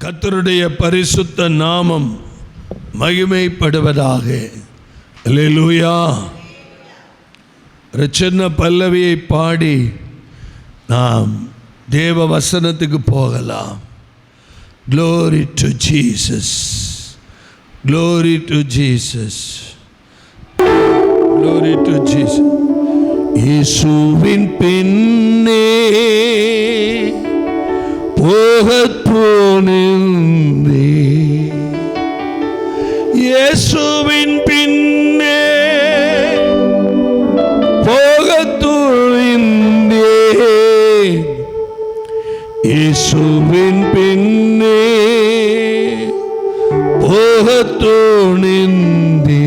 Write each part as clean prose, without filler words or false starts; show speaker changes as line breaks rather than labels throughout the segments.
கர்த்தருடைய பரிசுத்த நாமம் மகிமைப்படுவதாக. அல்லேலூயா. ஒரு சின்ன பல்லவியை பாடி நாம் தேவ வசனத்துக்கு போகலாம். Glory to Jesus, glory to Jesus, glory to Jesus. இயேசுவின் பின்னே போகத் போனேனே, இயேசுவின் பின்னே போகத் துணிந்தேன், இயேசுவின் பின்னே போகத் துணிந்தேன்.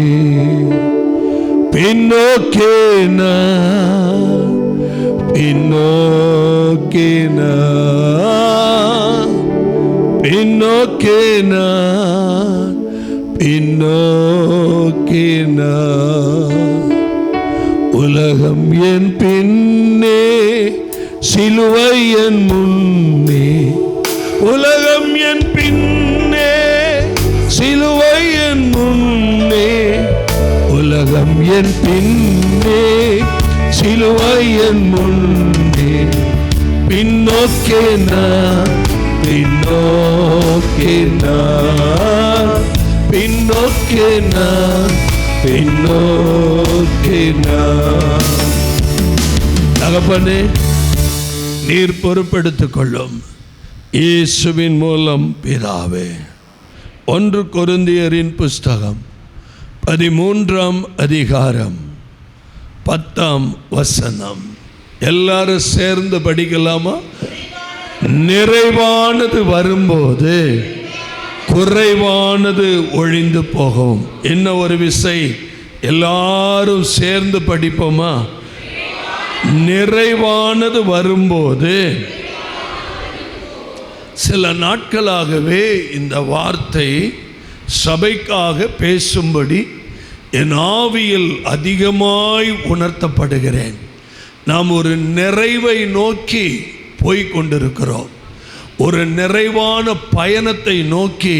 பின்னோக்கே நான், பின்னோக்கே நான், பின்னோக்கே நான், பின்னோக்கே நான். உலகம் என் பின்னே, சிலுவை என் முன்னே. உலகம் என் பின்னே, சிலுவை என் முன்னே. உலகம் என் பின்னே, சிலுவை என் முன்னே. பின்னோக்கே நான், பின்னோக்கே நான், பின்னோக்கே நான், பின்னோக்கே நான். தகப்பனே, நீர் பொறுப்பெடுத்துக் கொள்ளும். இயேசுவின் மூலம் பிதாவே. 1 கொரிந்தியரின் புஸ்தகம் 13ஆம் அதிகாரம் 10ஆம் வசனம். எல்லாரும் சேர்ந்து படிக்கலாமா? நிறைவானது வரும்போது குறைவானது ஒழிந்து போகும். என்ன ஒரு விசை, எல்லாரும் சேர்ந்து படிப்போமா? நிறைவானது வரும்போது. சில நாட்களாகவே இந்த வார்த்தை சபைக்காக பேசும்படி என் ஆவியில் அதிகமாய் உணர்த்தப்படுகிறேன். நாம் ஒரு நிறைவை நோக்கி போய்கொண்டிருக்கிறோம். ஒரு நிறைவான பயணத்தை நோக்கி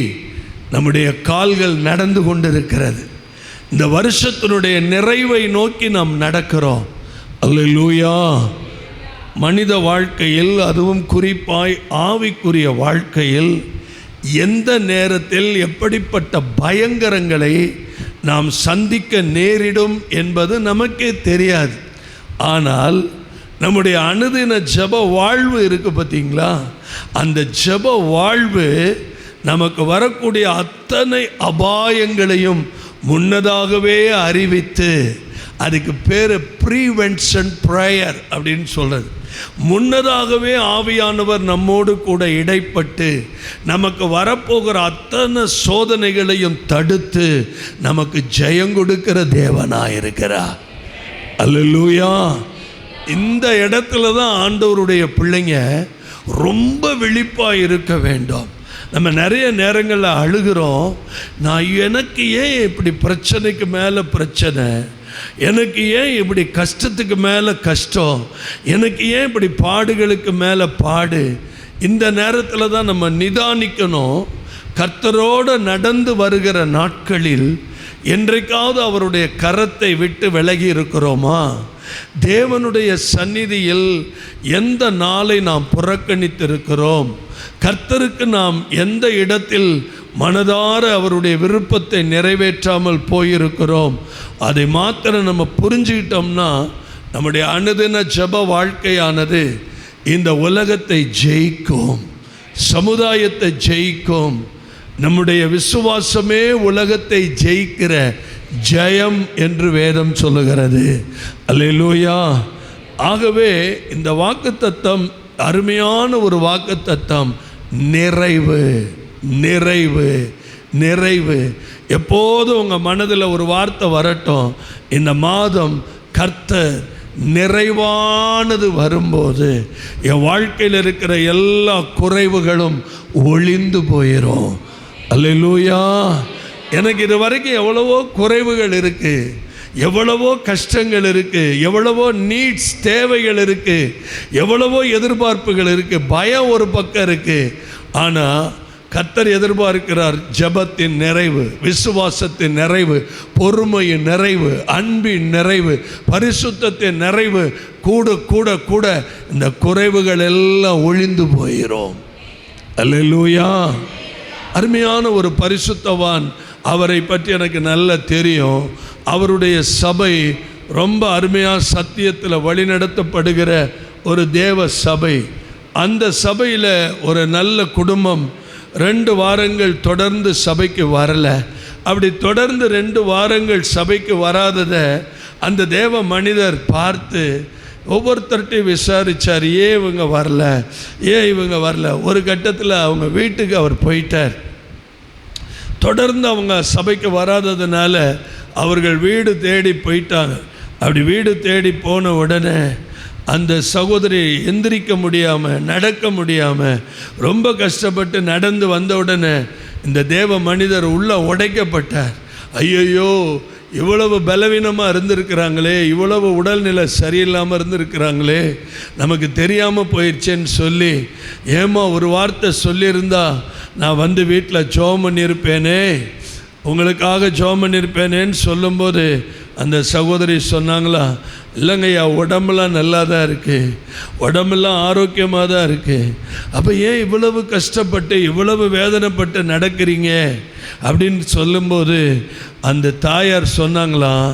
நம்முடைய கால்கள் நடந்து கொண்டிருக்கிறது. இந்த வருஷத்தினுடைய நிறைவை நோக்கி நாம் நடக்கிறோம். அல்லேலூயா. மனித வாழ்க்கையில், அதுவும் குறிப்பாய் ஆவிக்குரிய வாழ்க்கையில், எந்த நேரத்தில் எப்படிப்பட்ட பயங்கரங்களை நாம் சந்திக்க நேரிடும் என்பது நமக்கே தெரியாது. ஆனால் நம்முடைய அனுதின ஜெப வாழ்வு இருக்கு பார்த்தீங்களா, அந்த ஜெப வாழ்வு நமக்கு வரக்கூடிய அத்தனை அபாயங்களையும் முன்னதாகவே அறிவித்து, அதுக்கு பேர் ப்ரீவென்ஷன் ப்ரேயர் அப்படின்னு சொல்கிறது. முன்னதாகவே ஆவியானவர் நம்மோடு கூட இடைப்பட்டு நமக்கு வரப்போகிற அத்தனை சோதனைகளையும் தடுத்து நமக்கு ஜெயம் கொடுக்கிற தேவனாயிருக்கிறார். அல்லேலூயா. இந்த இடத்துல தான் ஆண்டவருடைய பிள்ளைங்க ரொம்ப விழிப்பாக இருக்க வேண்டும். நம்ம நிறைய நேரங்களில் அழுகிறோம், நான் எனக்கு ஏன் இப்படி பிரச்சனைக்கு மேலே பிரச்சனை, எனக்கு ஏன் இப்படி கஷ்டத்துக்கு மேலே கஷ்டம், எனக்கு ஏன் இப்படி பாடுகளுக்கு மேலே பாடு. இந்த நேரத்தில் தான் நம்ம நிதானிக்கணும். கர்த்தரோடு நடந்து வருகிற நாட்களில் என்றைக்காவது அவருடைய கரத்தை விட்டு விலகி இருக்கிறோமா? தேவனுடைய சந்நிதியில் எந்த நாளை நாம் புறக்கணித்திருக்கிறோம்? கர்த்தருக்கு நாம் எந்த இடத்தில் மனதார அவருடைய விருப்பத்தை நிறைவேற்றாமல் போயிருக்கிறோம்? அதை மாத்திரம் நம்ம புரிஞ்சுக்கிட்டோம்னா நம்முடைய அனுதின ஜெப வாழ்க்கையானது இந்த உலகத்தை ஜெயிக்கும், சமுதாயத்தை ஜெயிக்கும். நம்முடைய விசுவாசமே உலகத்தை ஜெயிக்கிற ஜெயம் என்று வேதம் சொல்லுகிறது. அல்லேலூயா. ஆகவே இந்த வாக்குத்தத்தம் அருமையான ஒரு வாக்குத்தத்தம். நிறைவு, நிறைவு, நிறைவு. எப்போதும் உங்கள் மனதில் ஒரு வார்த்தை வரட்டும், இந்த மாதம் கர்த்தர் நிறைவானது வரும்போது என் வாழ்க்கையில் இருக்கிற எல்லா குறைவுகளும் ஒளிந்து போயிடும். அல்லேலூயா. எனக்கு இது வரைக்கும் எவ்வளவோ குறைவுகள் இருக்குது, எவ்வளவோ கஷ்டங்கள் இருக்குது, எவ்வளவோ நீட்ஸ் தேவைகள் இருக்குது, எவ்வளவோ எதிர்பார்ப்புகள் இருக்குது, பயம் ஒரு பக்கம் இருக்குது. ஆனால் கர்த்தர் எதிர்பார்க்கிறார் ஜெபத்தின் நிறைவு, விசுவாசத்தின் நிறைவு, பொறுமையின் நிறைவு, அன்பின் நிறைவு, பரிசுத்தத்தின் நிறைவு. கூட கூட கூட இந்த குறைவுகள் எல்லாம் ஒழிந்து போயிடும். அல்லேலூயா. அருமையான ஒரு பரிசுத்தவான், அவரை பற்றி எனக்கு நல்லா தெரியும். அவருடைய சபை ரொம்ப அருமையாக சத்தியத்தில் வழிநடத்தப்படுகிற ஒரு தேவ சபை. அந்த சபையில் ஒரு நல்ல குடும்பம் 2 வாரங்கள் தொடர்ந்து சபைக்கு வரலை. அப்படி தொடர்ந்து 2 வாரங்கள் சபைக்கு வராததை அந்த தேவ மனிதர் பார்த்து ஒவ்வொருத்தர்கிட்டையும் விசாரித்தார். ஏன் இவங்க வரல, ஏன் இவங்க வரல. ஒரு கட்டத்தில் அவங்க வீட்டுக்கு அவர் போயிட்டார். தொடர்ந்து அவங்க சபைக்கு வராததுனால அவர்கள் வீடு தேடி போயிட்டாங்க. அப்படி வீடு தேடி போன உடனே அந்த சகோதரி எந்திரிக்க முடியாமல், நடக்க முடியாமல் ரொம்ப கஷ்டப்பட்டு நடந்து வந்த உடனே இந்த தேவ மனிதர் உள்ள உடைக்கப்பட்டார். ஐயையோ, இவ்வளவு பலவீனமாக இருந்திருக்கிறாங்களே, இவ்வளவு உடல்நிலை சரியில்லாமல் இருந்திருக்கிறாங்களே, நமக்கு தெரியாமல் போயிடுச்சேன்னு சொல்லி, ஏமா ஒரு வார்த்தை சொல்லியிருந்தா நான் வந்து வீட்டில் ஜெபம் பண்ணியிருப்பேனே, உங்களுக்காக ஜெபம் பண்ணியிருப்பேனேன்னு சொல்லும்போது அந்த சகோதரி சொன்னாங்களா, இல்லைங்கய்யா, உடம்பெல்லாம் நல்லா தான் இருக்குது, உடம்பெல்லாம் ஆரோக்கியமாக தான் இருக்குது. அப்போ ஏன் இவ்வளவு கஷ்டப்பட்டு இவ்வளவு வேதனைப்பட்டு நடக்கிறீங்க அப்படின்னு சொல்லும்போது அந்த தாயார் சொன்னாங்களாம்,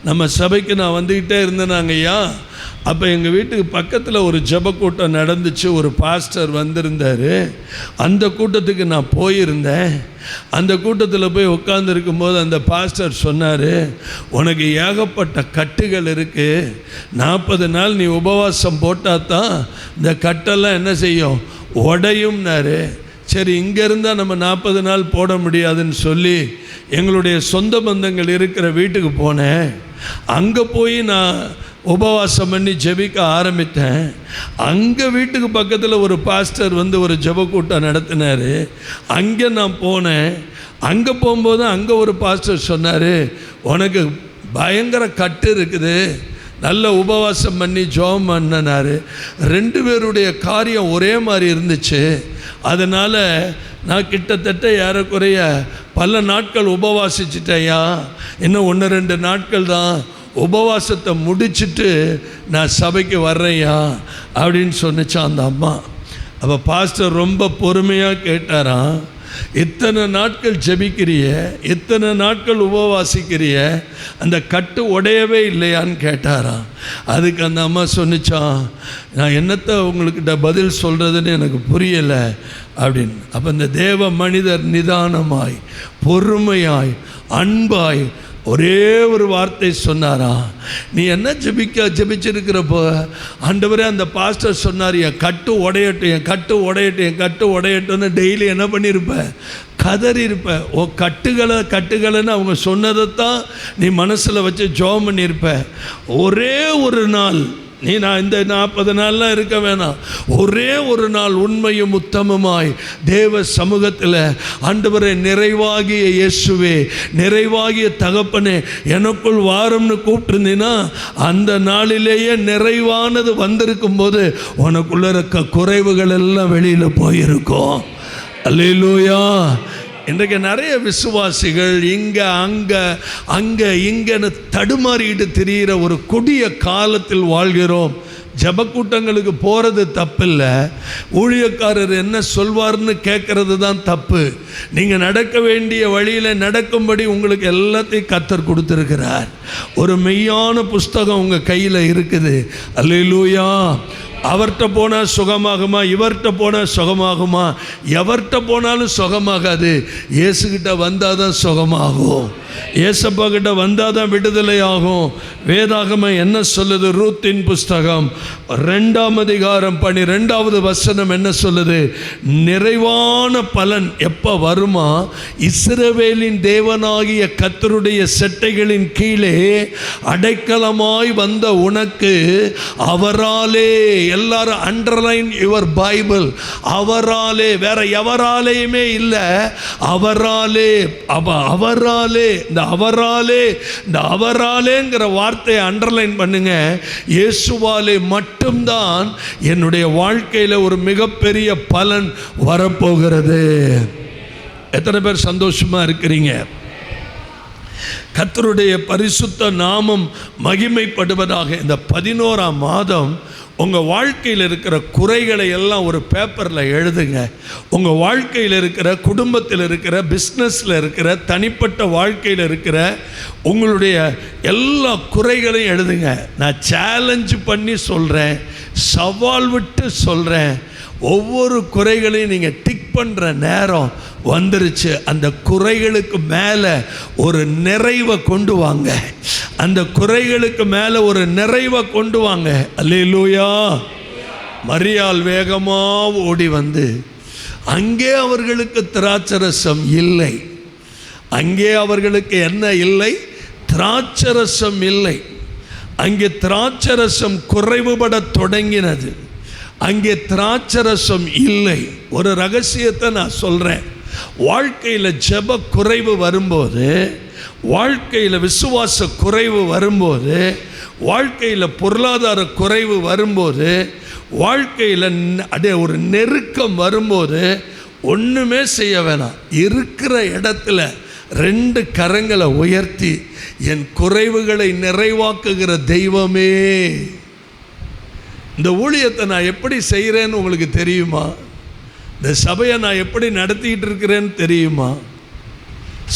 நம்ம சபைக்கு நான் வந்துக்கிட்டே இருந்தேனாங்கய்யா, அப்போ எங்கள் வீட்டுக்கு பக்கத்தில் ஒரு ஜெப கூட்டம் நடந்துச்சு, ஒரு பாஸ்டர் வந்திருந்தார். அந்த கூட்டத்துக்கு நான் போயிருந்தேன். அந்த கூட்டத்தில் போய் உட்காந்துருக்கும்போது அந்த பாஸ்டர் சொன்னார், உனக்கு ஏகப்பட்ட கட்டுகள் இருக்குது, 40 நாள் நீ உபவாசம் போட்டால் தான் இந்த கட்டெல்லாம் என்ன செய்யும், உடையும்னாரு. சரி, இங்கே இருந்தால் நம்ம 40 நாள் போட முடியாதுன்னு சொல்லி எங்களுடைய சொந்த பந்தங்கள் இருக்கிற வீட்டுக்கு போனேன். அங்கே போய் நான் உபவாசம் பண்ணி ஜெபிக்க ஆரம்பித்தேன். அங்கே வீட்டுக்கு பக்கத்தில் ஒரு பாஸ்டர் வந்து ஒரு ஜெப கூட்டம் நடத்தினார். அங்கே நான் போனேன். அங்கே போகும்போது அங்கே ஒரு பாஸ்டர் சொன்னார், உனக்கு பயங்கர கட்டு இருக்குது, நல்ல உபவாசம் பண்ணி ஜெபம் பண்ணினார். 2 பேருடைய காரியம் ஒரே மாதிரி இருந்துச்சு. அதனால் நான் கிட்டத்தட்ட ஏறக்குறைய பல நாட்கள் உபவாசிச்சிட்டேயா, இன்னும் 1-2 நாட்கள் தான், உபவாசத்தை முடிச்சுட்டு நான் சபைக்கு வர்றேயா அப்படின்னு சொன்னிச்சான் அந்த அம்மா. அப்போ பாஸ்டர் ரொம்ப பொறுமையாக கேட்டாராம், இத்தனை நாட்கள் ஜெபிக்கிறிய, இத்தனை நாட்கள் உபவாசிக்கிறிய, அந்த கட்டு உடையவே இல்லையான்னு கேட்டாராம். அதுக்கு அந்த அம்மா சொன்னிச்சான், நான் என்னத்தை உங்கள்கிட்ட பதில் சொல்கிறதுன்னு எனக்கு புரியலை அப்படின்னு. அப்போ இந்த தேவ மனிதர் நிதானமாய், பொறுமையாய், அன்பாய் ஒரே ஒரு வார்த்தை சொன்னாரா, நீ என்ன ஜெபிச்சிருக்கிறப்போ ஆண்டவரே, அந்த பாஸ்டர் சொன்னார், என் கட்டு உடையட்டும், என் கட்டு உடையட்டும், என் கட்டு உடையட்டும்னு டெய்லி என்ன பண்ணியிருப்ப, கதறி இருப்ப. ஓ கட்டுகளைன்னு அவங்க சொன்னதைத்தான் நீ மனசில் வச்சு ஜெபம் பண்ணியிருப்ப. ஒரே ஒரு நாள் நான் இந்த 40 நாள்லாம் இருக்க வேணாம், ஒரே ஒரு நாள் உண்மையும் உத்தமமாய் தேவ சமூகத்தில் ஆண்டவரே, நிறைவாகிய இயேசுவே, நிறைவாகிய தகப்பனே, எனக்குள் வாரம்னு கூப்பிட்டுருந்தீன்னா அந்த நாளிலேயே நிறைவானது வந்திருக்கும் போது உனக்குள்ள இருக்க குறைவுகள் எல்லாம் வெளியில் போயிருக்கும். அல்லேலூயா. இன்றைக்கு நிறைய விசுவாசிகள் அங்கே இங்கன்னு தடுமாறிட்டு திரிகிற ஒரு கொடிய காலத்தில் வாழ்கிறோம். ஜபக்கூட்டங்களுக்கு போகிறது தப்பில்லை, ஊழியக்காரர் என்ன சொல்வார்னு கேட்கறது தான் தப்பு. நீங்கள் நடக்க வேண்டிய வழியில் நடக்கும்படி உங்களுக்கு எல்லாத்தையும் கர்த்தர் கொடுத்துருக்கிறார். ஒரு மெய்யான புஸ்தகம் உங்கள் கையில் இருக்குது. அல்லேலூயா. அவர்கிட்ட போனால் சுகமாகுமா, இவர்கிட்ட போனால் சுகமாகுமா? எவர்கிட்ட போனாலும் சுகமாகாது. இயேசுகிட்ட வந்தால் தான் சுகமாகும். ஏசப்பா கிட்ட வந்தால் தான் விடுதலை ஆகும். வேதாகமம் என்ன சொல்லுது? ரூத்தின் புஸ்தகம் 2ஆம் அதிகாரம் 12வது வசனம் என்ன சொல்லுது? நிறைவான பலன் எப்போ வருமா? இஸ்ரவேலின் தேவனாகிய கர்த்தருடைய செட்டைகளின் கீழே அடைக்கலமாய் வந்த உனக்கு அவராலே, எல்லாரும் அண்டர்லைன் யுவர் பைபிள், அவராலே, வேற எவராலேயுமே இல்லை, அவராலே. அவராலே, இந்த அவராலேங்கிற வார்த்தையை அண்டர்லைன் பண்ணுங்க. இயேசுவாலே மட்டும்தான் என்னுடைய வாழ்க்கையில் ஒரு மிகப்பெரிய பலன் வரப்போகிறது. எத்தனை பேர் சந்தோஷமாக இருக்கிறீங்க? கர்த்தருடைய பரிசுத்த நாமம் மகிமைப்படுவதாக. இந்த 11ஆம் மாதம் உங்கள் வாழ்க்கையில் இருக்கிற குறைகளை எல்லாம் ஒரு பேப்பரில் எழுதுங்க. உங்கள் வாழ்க்கையில் இருக்கிற, குடும்பத்தில் இருக்கிற, பிஸ்னஸில் இருக்கிற, தனிப்பட்ட வாழ்க்கையில் இருக்கிற உங்களுடைய எல்லா குறைகளையும் எழுதுங்க. நான் சேலஞ்சு பண்ணி சொல்கிறேன், சவால் விட்டு சொல்கிறேன். ஒவ்வொரு குறைகளையும் நீங்கள் டிக் பண்ணுற நேரம் வந்துருச்சு. அந்த குறைகளுக்கு மேலே ஒரு நிறைவை கொண்டு வாங்க. அந்த குறைகளுக்கு மேலே ஒரு நிறைவை கொண்டு வாங்க. அல்லேலூயா. மரியாள் வேகமாக ஓடி வந்து, அங்கே அவர்களுக்கு திராட்சரசம் இல்லை. அங்கே அவர்களுக்கு என்ன இல்லை? திராட்சரசம் இல்லை. அங்கே திராட்சரசம் குறைவுபட தொடங்கினது. அங்கே திராட்சரசம் இல்லை. ஒரு ரகசியத்தை நான் சொல்கிறேன். வாழ்க்கையில் ஜெப குறைவு வரும்போது, வாழ்க்கையில் விசுவாச குறைவு வரும்போது, வாழ்க்கையில் பொருளாதார குறைவு வரும்போது, வாழ்க்கையில் ஒரு நெருக்கம் வரும்போது ஒன்றுமே செய்ய வேணாம். இருக்கிற இடத்துல 2 கரங்களை உயர்த்தி, என் குறைவுகளை நிறைவாக்குகிற தெய்வமே. இந்த ஊழியத்தை நான் எப்படி செய்கிறேன்னு உங்களுக்கு தெரியுமா? இந்த சபையை நான் எப்படி நடத்திக்கிட்டு இருக்கிறேன்னு தெரியுமா?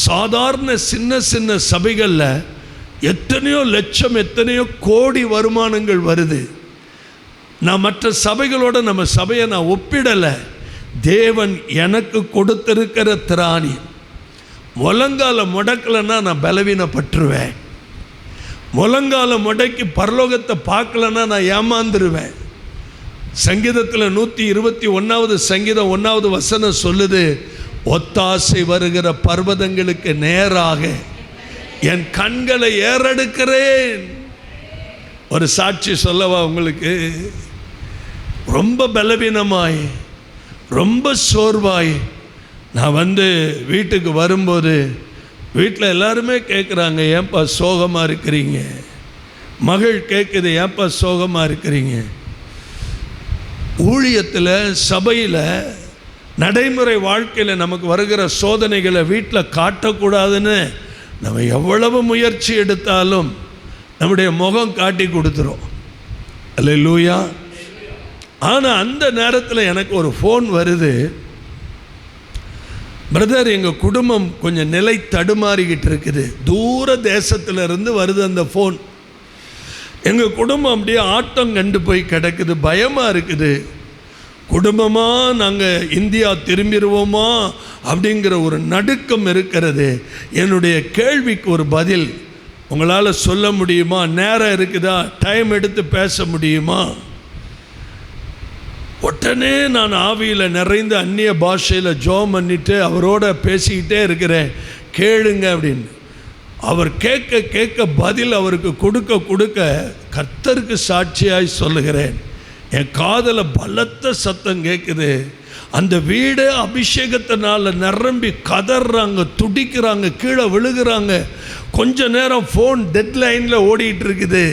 சாதாரண சின்ன சின்ன சபைகளில் எத்தனையோ லட்சம், எத்தனையோ கோடி வருமானங்கள் வருது. நான் மற்ற சபைகளோட நம்ம சபையை நான் ஒப்பிடலை. தேவன் எனக்கு கொடுத்திருக்கிற திராணி. முழங்கால முடக்கலைன்னா நான் பலவீனப்பட்டுருவேன். முழங்கால முடக்கி பரலோகத்தை பார்க்கலன்னா நான் ஏமாந்துருவேன். சங்கீதத்தில் 121வது சங்கீதம் 1வது வசனம் சொல்லுது, ஒத்தாசை வருகிற பர்வதங்களுக்கு நேராக என் கண்களை ஏறெடுக்கிறேன். ஒரு சாட்சி சொல்லவா உங்களுக்கு? ரொம்ப பலவீனமாய், ரொம்ப சோர்வாய் நான் வீட்டுக்கு வரும்போது வீட்டில் எல்லாருமே கேட்குறாங்க, ஏன்பா சோகமாக இருக்கிறீங்க? மகள் கேட்குது, ஏன்பா சோகமாக இருக்கிறீங்க? ஊழியத்தில், சபையில், நடைமுறை வாழ்க்கையில் நமக்கு வருகிற சோதனைகளை வீட்டில் காட்டக்கூடாதுன்னு நம்ம எவ்வளவு முயற்சி எடுத்தாலும் நம்முடைய முகம் காட்டி கொடுத்துரும். அல்லேலூயா. ஆனால் அந்த நேரத்தில் எனக்கு ஒரு ஃபோன் வருது, பிரதர் எங்கள் குடும்பம் கொஞ்சம் நிலை தடுமாறிக்கிட்டு இருக்குது. தூர தேசத்திலிருந்து வருது அந்த ஃபோன். எங்கள் குடும்பம் அப்படியே ஆட்டம் கண்டு போய் கிடக்குது, பயமாக இருக்குது. குடும்பமாக நாங்கள் இந்தியா திரும்பிடுவோமா அப்படிங்கிற ஒரு நடுக்கம் இருக்கிறது. என்னுடைய கேள்விக்கு ஒரு பதில் உங்களால் சொல்ல முடியுமா? நேரம் இருக்குதா? டைம் எடுத்து பேச முடியுமா? உடனே நான் ஆவியில் நிறைந்த அந்நிய பாஷையில் ஜெபம் பண்ணிட்டு அவரோட பேசிக்கிட்டே இருக்கிறேன். கேளுங்க அப்படின்னு. அவர் கேட்க கேட்க பதில் அவருக்கு கொடுக்க கொடுக்க கர்த்தருக்கு சாட்சியாய் சொல்லுகிறேன், என் காதில் பலத்த சத்தம் கேட்குது. அந்த வீடு அபிஷேகத்தினால நிரம்பி கதறாங்க, துடிக்கிறாங்க, கீழே விழுகிறாங்க. கொஞ்ச நேரம் ஃபோன் டெட் லைனில் ஓடிட்டு இருக்குது.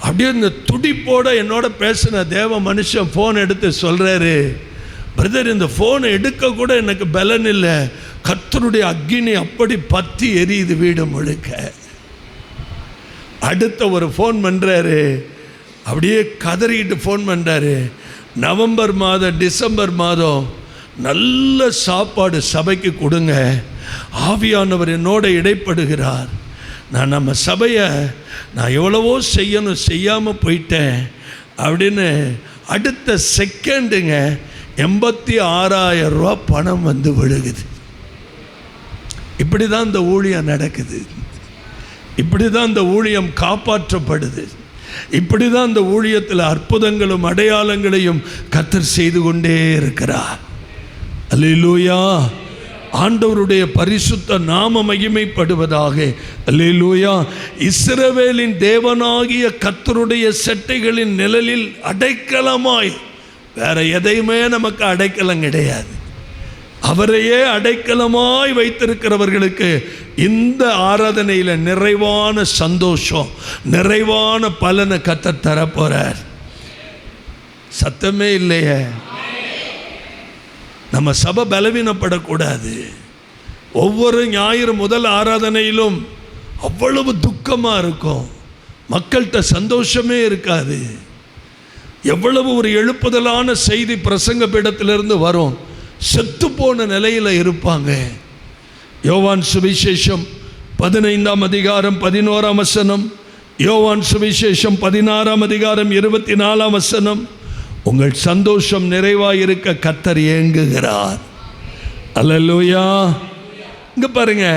அப்படியே இந்த துடிப்போட என்னோட பேசின தேவ மனுஷன் ஃபோன் எடுத்து சொல்கிறாரு, பிரதர் இந்த ஃபோனை எடுக்க கூட எனக்கு பலன் இல்லை, கர்த்தருடைய அக்கினி அப்படி பற்றி எரியுது வீடு முழுக்க. அடுத்த ஒரு ஃபோன் பண்ணுறாரு, அப்படியே கதறிக்கிட்டு ஃபோன் பண்ணுறாரு, நவம்பர் மாதம் டிசம்பர் மாதம் நல்ல சாப்பாடு சபைக்கு கொடுங்க, ஆவியானவர் என்னோட இடைப்படுகிறார். நான் நம்ம சபையை நான் எவ்வளவோ செய்யணும், செய்யாமல் போயிட்டேன் அப்படின்னு. அடுத்த செகண்டுங்க 86,000 ரூபா பணம் விழுகுது. இப்படி தான் இந்த ஊழியம் நடக்குது. இப்படி தான் இந்த ஊழியம் காப்பாற்றப்படுது. இப்படி தான் இந்த ஊழியத்தில் அற்புதங்களும் அடையாளங்களையும் கர்த்தர் செய்து கொண்டே இருக்கிறார். அல்லேலூயா. ஆண்டவருடைய பரிசுத்த நாம மகிமைப்படுவதாக. அல்லேலூயா. இஸ்ரவேலின் தேவனாகிய கர்த்தருடைய செட்டைகளின் நிழலில் அடைக்கலமாய், வேற எதையுமே நமக்கு அடைக்கலம் கிடையாது. அவரையே அடைக்கலமாய் வைத்திருக்கிறவர்களுக்கு இந்த ஆராதனையில் நிறைவான சந்தோஷம், நிறைவான பலனை கர்த்தர் தரப்போறார். சத்தமே இல்லையே. நம்ம சபை பலவீனப்படக்கூடாது. ஒவ்வொரு ஞாயிறு முதல் ஆராதனையிலும் அவ்வளவு துக்கமாக இருக்கும், மக்கள்கிட்ட சந்தோஷமே இருக்காது. எவ்வளவு ஒரு எழுப்புதலான செய்தி பிரசங்க பீடத்திலிருந்து வரும், செத்து போன நிலையில் இருப்பாங்க. யோவான் சுவிசேஷம் 15ஆம் அதிகாரம் 11ஆம் வசனம், யோவான் சுவிசேஷம் 16ஆம் அதிகாரம் 24ஆம் வசனம், உங்கள் சந்தோஷம் நிறைவாயிருக்க கர்த்தர் ஏங்குகிறார். அல்லேலூயா. இங்க பாருங்க,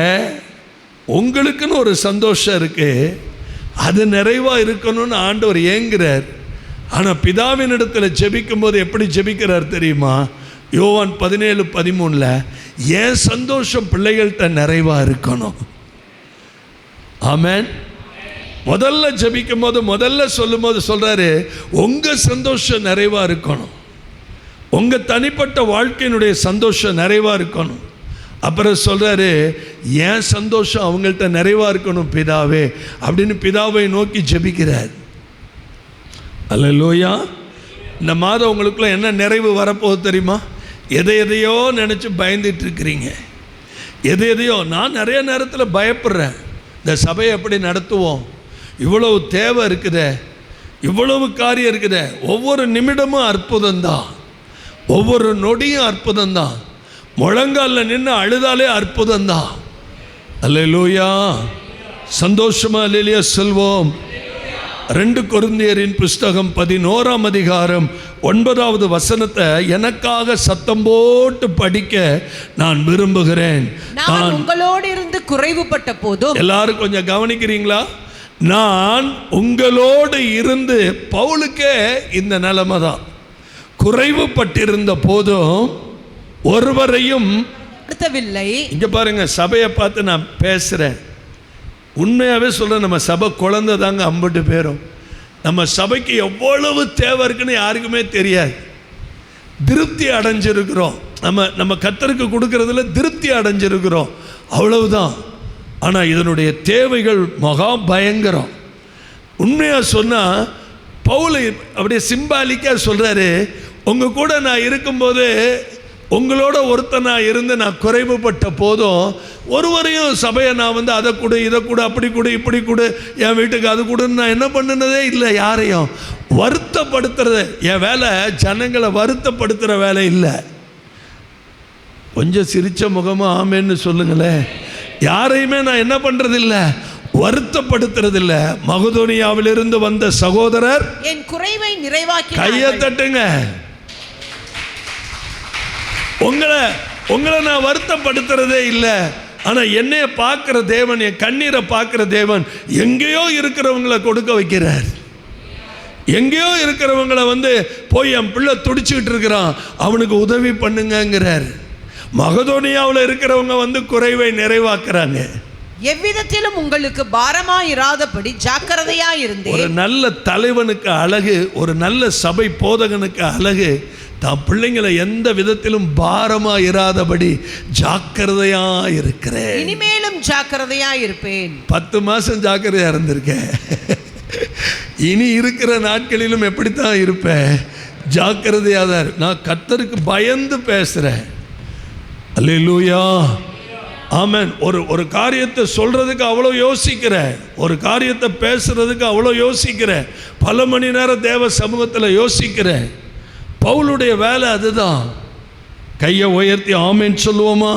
உங்களுக்குன்னு ஒரு சந்தோஷம் இருக்கு, அது நிறைவாக இருக்கணும்னு ஆண்டவர் ஏங்குறார். ஆனால் பிதாவின் இடத்துல ஜெபிக்கும் போது எப்படி ஜெபிக்கிறார் தெரியுமா? யோவான் 17:13 ஏன் சந்தோஷம் பிள்ளைகள்கிட்ட நிறைவாக இருக்கணும். ஆமென். முதல்ல ஜெபிக்கும் போது, முதல்ல சொல்லும் போது சொல்றாரு, உங்க சந்தோஷம் நிறைவா இருக்கணும், உங்க தனிப்பட்ட வாழ்க்கையினுடைய சந்தோஷம் நிறைவா இருக்கணும். அப்புறம் சொல்றாரு, ஏன் சந்தோஷம் அவங்கள்ட்ட நிறைவா இருக்கணும் பிதாவே அப்படின்னு பிதாவை நோக்கி ஜெபிக்கிறார். அல்லேலூயா. இந்த மாதம் உங்களுக்குள்ள என்ன நிறைவு வரப்போகுது தெரியுமா? எதையோ நினச்சி பயந்துட்டு இருக்கிறீங்க, எதையோ. நான் நிறைய நேரத்தில் பயப்படுறேன், இந்த சபையை எப்படி நடத்துவோம், இவ்வளவு தேவை இருக்குதே, இவ்வளவு காரியம் இருக்குதே. ஒவ்வொரு நிமிடமும் அற்புதம்தான், ஒவ்வொரு நொடியும் அற்புதம்தான். முழங்காலில் நின்று அழுதாலே அற்புதம்தான். அல்லேலூயா. சந்தோஷமா அல்லேலூயா சொல்வோம். 2 கொரிந்தியரின் புஸ்தகம் 11ஆம் அதிகாரம் 9வது வசனத்தை எனக்காக சத்தம் போட்டு படிக்க நான் விரும்புகிறேன்.
நான் உங்களோடு இருந்து குறைவுபட்ட போதும்,
எல்லாரும் கொஞ்சம் கவனிக்கிறீங்களா? நான் உங்களோடு இருந்து, பவுலுக்கே இந்த நிலைமை தான், குறைவுபட்டிருந்த போதும் ஒருவரையும்
படுத்தவில்லை.
இங்க பாருங்க, சபையை பார்த்து நான் பேசுறேன், உண்மையாகவே சொல்கிறேன், நம்ம சபை குழந்தை தாங்க 50 பேரும். நம்ம சபைக்கு எவ்வளவு தேவை இருக்குன்னு யாருக்குமே தெரியாது. திருப்தி அடைஞ்சிருக்கிறோம், நம்ம கர்த்தருக்கு கொடுக்கறதுல திருப்தி அடைஞ்சிருக்கிறோம், அவ்வளவுதான். ஆனால் இதனுடைய தேவைகள் மகா பயங்கரம். உண்மையாக சொன்னால் பவுல் அப்படியே சிம்பாலிக்காக சொல்கிறாரு, உங்கள் கூட நான் இருக்கும்போது, உங்களோட ஒருத்தனாக இருந்து நான் குறைவுபட்ட போதும் ஒருவரையும் சபையை நான் அதை கொடு, இதை கொடு, அப்படி கொடு, இப்படி கொடு, என் வீட்டுக்கு அது கொடுன்னு நான் என்ன பண்ணினதே இல்லை. யாரையும் வருத்தப்படுத்துறது என் வேலை, ஜனங்களை வருத்தப்படுத்துகிற வேலை இல்லை. கொஞ்சம் சிரிச்ச முகமாக ஆமேன்னு சொல்லுங்களேன். யாரையுமே நான் என்ன பண்ணுறதில்ல, வருத்தப்படுத்துறதில்ல. மகதோனியாவிலிருந்து வந்த சகோதரர்
என் குறைவை நிறைவாக்கி,
கையை தட்டுங்க. உங்களை நான் வருத்தப்படுத்துறதே இல்லை. ஆனால் என்னைய பார்க்குற தேவன், என் கண்ணீரை பார்க்குற தேவன் எங்கேயோ இருக்கிறவங்களை கொடுக்க வைக்கிறார். எங்கேயோ இருக்கிறவங்களை போய் என் பிள்ளை துடிச்சுக்கிட்டு இருக்கிறான், அவனுக்கு உதவி பண்ணுங்கிறார். மகதோனியாவில் இருக்கிறவங்க குறைவை நிறைவாக்குறாங்க.
எவ்விதத்திலும் உங்களுக்கு பாரமா இராதபடி ஜாக்கிரதையா இருந்தேன்.
ஒரு நல்ல தலைவனுக்கு அழகு, ஒரு நல்ல சபை போதகனுக்கு அழகு, தான் பிள்ளைங்களை எந்த விதத்திலும் பாரமா இராதபடி ஜாக்கிரதையா இருக்கிறேன்.
இனிமேலும் ஜாக்கிரதையா இருப்பேன்.
10 மாசம் ஜாக்கிரதையா இருந்திருக்கேன், இனி இருக்கிற நாட்களிலும் எப்படித்தான் இருப்பேன், ஜாக்கிரதையா தான். நான் கர்த்தருக்கு பயந்து பேசுறேன். அல்லேலூயா. ஆமென். ஒரு காரியத்தை சொல்றதுக்கு அவ்வளோ யோசிக்கிறேன், ஒரு காரியத்தை பேசுறதுக்கு அவ்வளோ யோசிக்கிறேன், பல மணி நேரம் தேவ சமூகத்தில் யோசிக்கிறேன். பவுலுடைய வேலை அதுதான். கையை உயர்த்தி ஆமென் சொல்லுவோமா?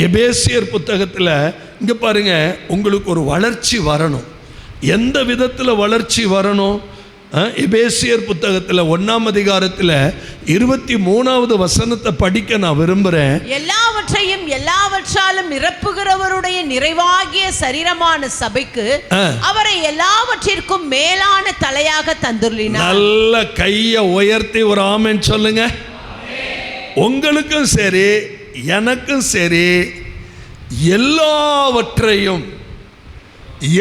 எபேசியர் புத்தகத்தில் இங்கே பாருங்க, உங்களுக்கு ஒரு வளர்ச்சி வரணும். எந்த விதத்தில் வளர்ச்சி வரணும்? எபேசியர் புத்தகத்தில் 1ஆம் அதிகாரத்தில் 23வது வசனத்தை படிக்க நான் விரும்புகிறேன்.
எல்லாவற்றையும் எல்லாவற்றாலும் நிரப்புகிறவருடைய நிறைவாகிய சரீரமான சபைக்கு அவரை எல்லாவற்றிற்கும் மேலான தலையாக தந்துள்ளினார்.
நல்ல கையை உயர்த்தி ஒரு ஆமென் சொல்லுங்க. உங்களுக்கும் சரி எனக்கும் சரி, எல்லாவற்றையும்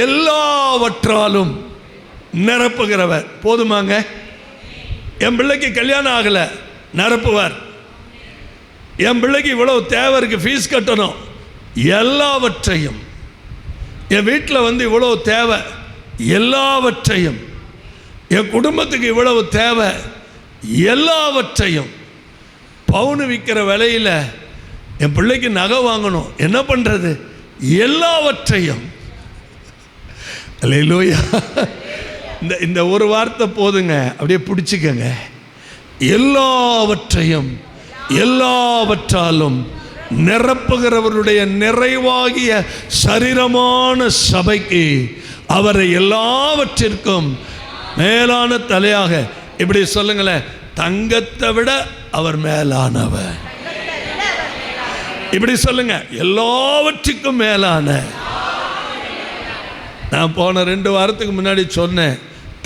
எல்லாவற்றாலும் நிரப்புகிறவர். போதுமாங்க? என் பிள்ளைக்கு கல்யாணம் ஆகலை, நிரப்புவார். என் பிள்ளைக்கு இவ்வளவு தேவை இருக்கு, ஃபீஸ் கட்டணும், எல்லாவற்றையும். என் வீட்டில் இவ்வளவு தேவை, எல்லாவற்றையும். என் குடும்பத்துக்கு இவ்வளவு தேவை, எல்லாவற்றையும். பவுன் விற்கிற விலையில் என் பிள்ளைக்கு நகை வாங்கணும், என்ன பண்ணுறது? எல்லாவற்றையும். அல்லேலூயா. இந்த ஒரு வார்த்தை போதுங்க, அப்படியே பிடிச்சிக்கங்க. எல்லாவற்றையும் எல்லாவற்றாலும் நிரப்புகிறவருடைய நிறைவாகிய சரீரமான சபைக்கு அவரை எல்லாவற்றிற்கும் மேலான தலையாக, இப்படி சொல்லுங்களேன், தங்கத்தை விட அவர் மேலானவர். இப்படி சொல்லுங்க, எல்லாவற்றுக்கும் மேலான. நான் போன 2 வாரத்துக்கு முன்னாடி சொன்னேன்,